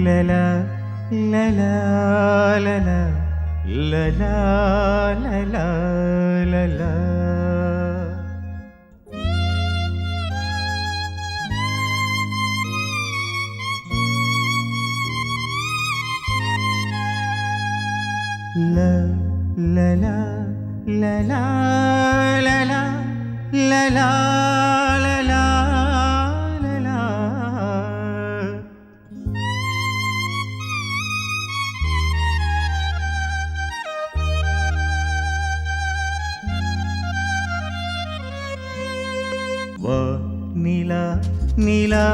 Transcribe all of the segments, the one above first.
லலா லலா லலா லலா லலா லலா. La la la la la la la la la la la la la. வா நிலா நிலா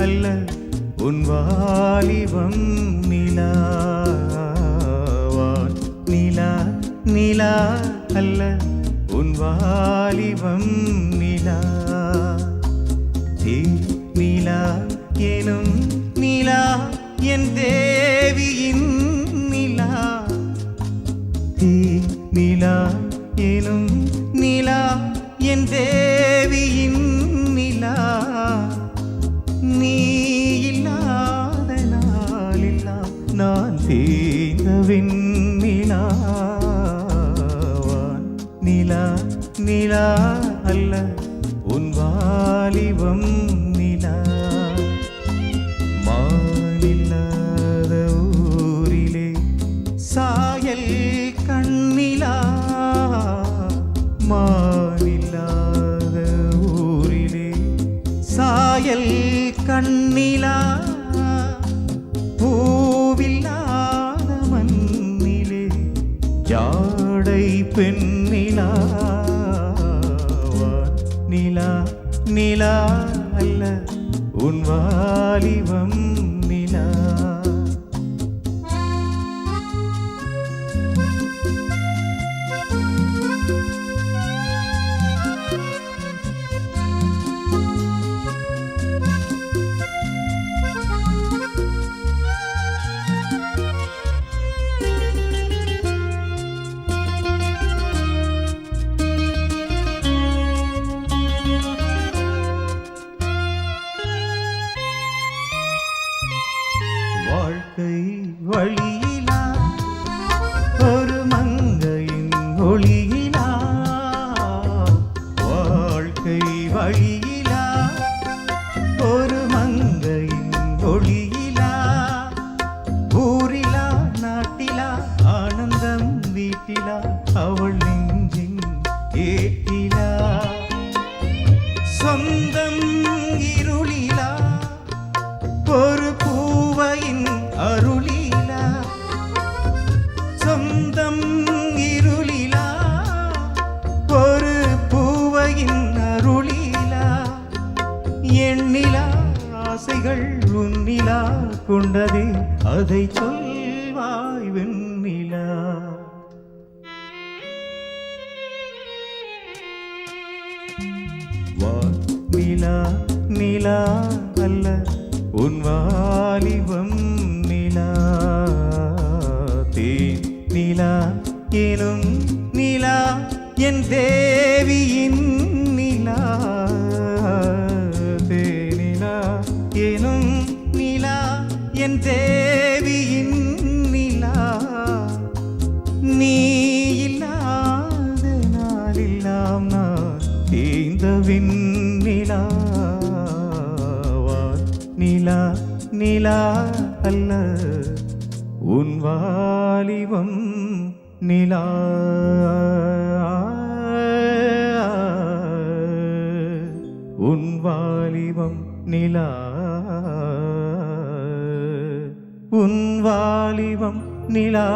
அல்ல உன் வாலிபம் நிலா. நிலா நிலா அல்ல உன் வாலிபம் நிலா. தீ நிலா எனும் நிலா என் தேவியின் நிலா. தீ நிலா எனும் நிலா என் தேவியின் நிலா. நீ இல்லாத நாளெல்லாம் நான் தேய்ந்தவின் நிலா நிலா அல்ல உன் வாலிபம் நிலா. மானில்லாத ஊரிலே சாயல் கண்ணிலா. மானில்லாத ஊரிலே சாயல் கண்ணிலா. பூவில்லாத மண்ணிலே ஜாடை பெண்ணிலா. நிலா நிலா அல்ல உன் வாலிபம் நிலா. வாழ்க்கை வழியிலா ஒரு மங்கையின் ஒளியிலா. வாழ்க்கை வழியிலா ஒரு மங்கையின் ஒளியிலா. ஊரிலா நாட்டிலா ஆனந்தம் வீட்டிலா அவள் நெஞ்சின் ஏட்டிலா. சொந்தம் இருளிலா ஒரு பூவையின் அருளிலா. சொந்தம் இருளிலா ஒரு பூவையின் அருளிலா. எண்ணிலா ஆசைகள் உன்னிலா கொண்டதே அதை சொல்வாய் வெண்ணிலா. வா நிலா நிலா அல்ல உன் வாலிபம் நிலா. தேன் நிலா எனும் நிலா என் தேவியின் நிலா. தேனிலா எனும் நிலா என் தேவியின் நிலா. நீ இல்லாத நாளெல்லாம் நான் தேய்ந்தவின் நிலா. நிலா நிலா அல்ல உன் வாலிபம் நிலா. உன் வாலிபம் நிலா. உன் வாலிபம் நிலா.